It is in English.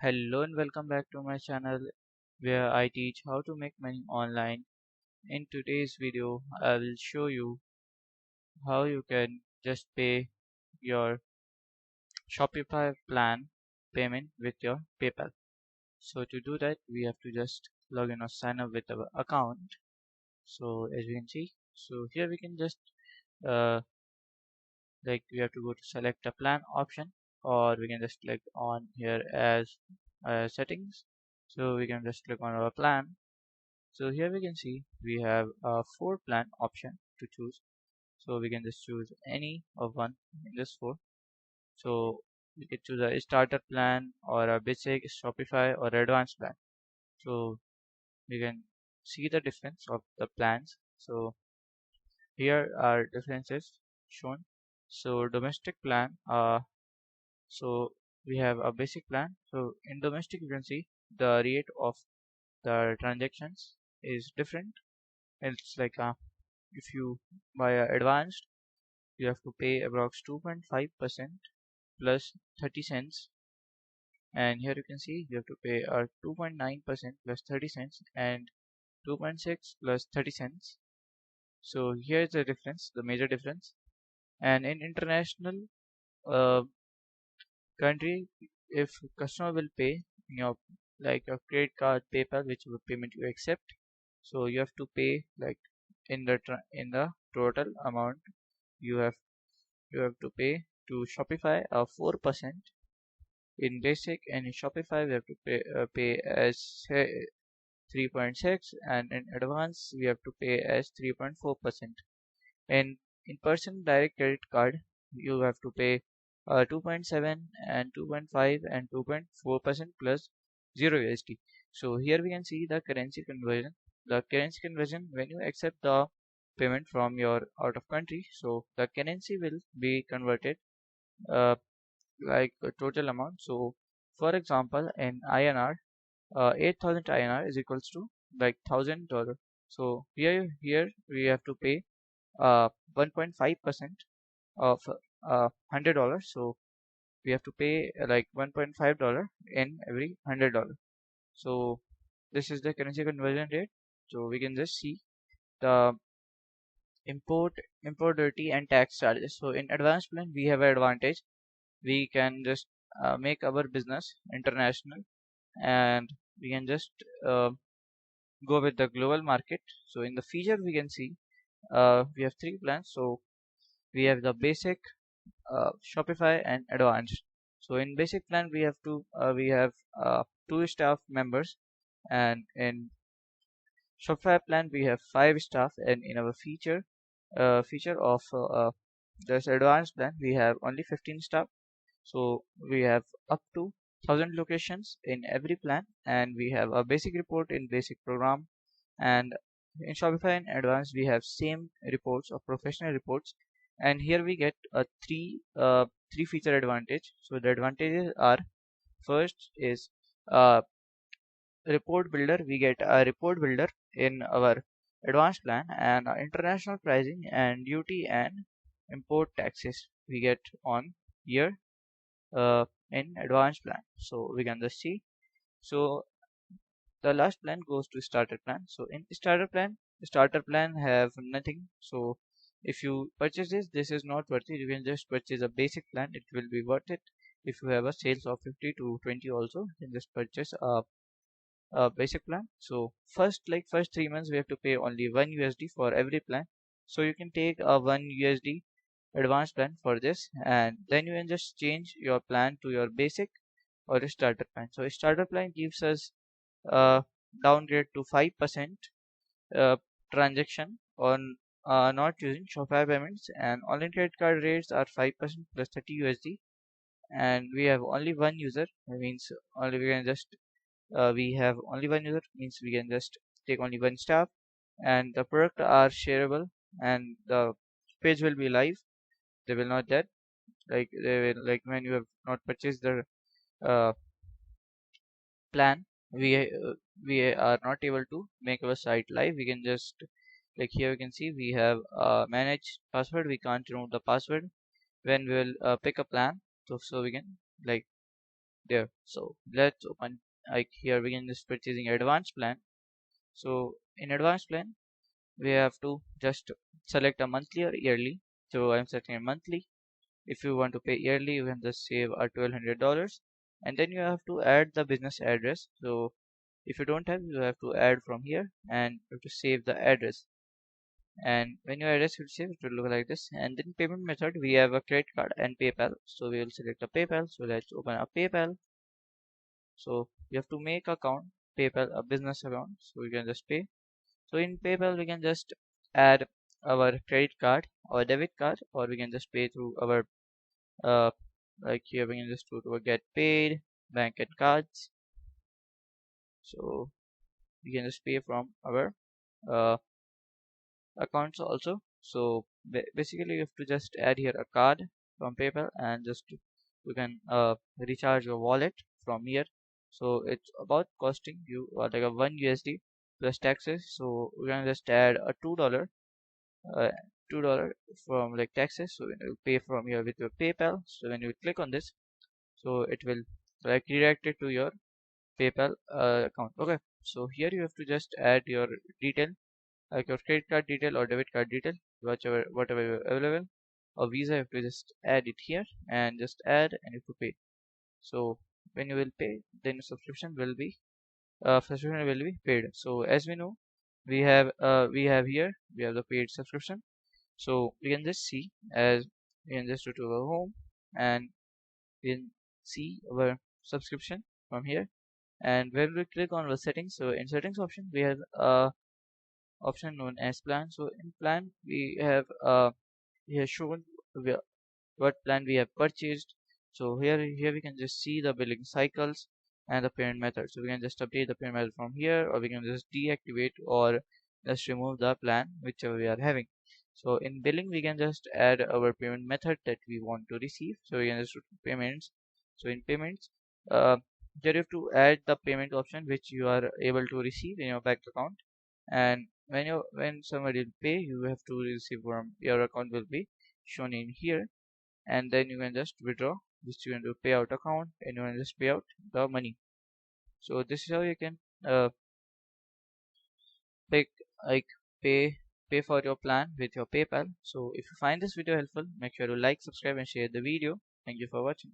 Hello and welcome back to my channel where I teach how to make money online. In today's video, I will show you how you can just pay your Shopify plan payment with your PayPal. So to do that, we have to just log in or sign up with our account. So as you can see, so here we can just uh, we have to go to select a plan option, or we can just click on here as settings. So we can just click on our plan. So here we can see we have a 4 plan option to choose. So we can just choose any of one in this 4. So we can choose a starter plan or a basic, Shopify or advanced plan. So we can see the difference of the plans. So here are differences shown. So domestic plan, so we have a basic plan. So in domestic you can see the rate of the transactions is different. It's like if you buy a advanced, you have to pay approx 2.5% plus 30 cents, and here you can see you have to pay 2.9% plus 30 cents and 2.6 plus 30 cents. So here's the difference, the major difference. And in international uh, country, if customer will pay in your like your credit card, PayPal, whichever payment you accept, so you have to pay like in the total amount you have to pay to Shopify 4% in basic, and in Shopify we have to pay as 3.6, and in advance we have to pay as 3.4%. And in person direct credit card you have to pay 2.7 and 2.5 and 2.4% plus 0 USD. So here we can see the currency conversion. The currency conversion, when you accept the payment from your out of country, so the currency will be converted uh, like a total amount. So for example, in INR, 8,000 INR is equals to like $1,000. So here we have to pay 1.5% of $100. So we have to pay like $1.5 in every $100. So this is the currency conversion rate. So we can just see the import duty and tax charges. So in advanced plan we have an advantage. We can just make our business international, and we can just uh, go with the global market. So in the feature we can see we have 3 plans. So we have the basic, Shopify and advanced. So in basic plan we have 2 staff members, and in Shopify plan we have 5 staff, and in our feature of this advanced plan we have only 15 staff. So we have up to 1,000 locations in every plan, and we have a basic report in basic program, and in Shopify and advanced we have same reports or professional reports. And here we get a three feature advantage. So the advantages are, first is uh, report builder. We get a report builder in our advanced plan, and international pricing and duty and import taxes we get on here in advanced plan. So we can just see. So the last plan goes to starter plan. So in starter plan have nothing. So if you purchase this is not worth it. You can just purchase a basic plan, it will be worth it. If you have a sales of 50 to 20 also, you can just purchase a basic plan. So first 3 months we have to pay only 1 USD for every plan. So you can take a 1 USD advanced plan for this, and then you can just change your plan to your basic or a starter plan. So a starter plan gives us uh, downgrade to 5% uh, transaction on not using Shopify payments, and online credit card rates are 5% plus 30 USD, and we have only one user. That means only we can just we have only one user, means we can just take only one staff, and the product are shareable, and the page will be live. They will not dead, like they will, like when you have not purchased the uh, plan, we we are not able to make our site live. We can just, like here we can see we have manage password. We can't remove the password when we will pick a plan. So we can like there. So let's open, like here we can just purchasing advanced plan. So in advanced plan we have to just select a monthly or yearly. So I'm setting a monthly. If you want to pay yearly, you can just save a $1,200, and then you have to add the business address. So if you don't have, you have to add from here, and you have to save the address. And when your address will save, it will look like this. And then payment method, we have a credit card and PayPal. So we will select a PayPal. So let's open a PayPal. So you have to make account PayPal a business account. So we can just pay. So in PayPal, we can just add our credit card or debit card, or we can just pay through our uh, like here we can just go to a get paid, bank and cards. So we can just pay from our uh, accounts also. So basically you have to just add here a card from PayPal, and just you can recharge your wallet from here. So it's about costing you like a 1 USD plus taxes. So we can just add a uh, $2 from like taxes. So when you pay from here with your PayPal, so when you click on this, so it will like redirect it to your PayPal account. Okay, so here you have to just add your detail, like your credit card detail or debit card detail, whatever you available, or Visa. You have to just add it here and just add, and you have to pay. So when you will pay, then subscription will be paid. So as we know, we have the paid subscription. So we can just see, as we can just go to our home, and we can see our subscription from here. And when we click on the settings, so in settings option we have option known as plan. So in plan we have shown where- what plan we have purchased. So here we can just see the billing cycles and the payment method. So we can just update the payment method from here, or we can just deactivate or just remove the plan whichever we are having. So in billing we can just add our payment method that we want to receive. So we can just do payments. So in payments, there you have to add the payment option which you are able to receive in your bank account. And when somebody will pay, you have to receive from your account will be shown in here, and then you can just withdraw this to into payout account, and you can just pay out the money. So this is how you can pick like pay pay for your plan with your PayPal. So if you find this video helpful, make sure to like, subscribe and share the video. Thank you for watching.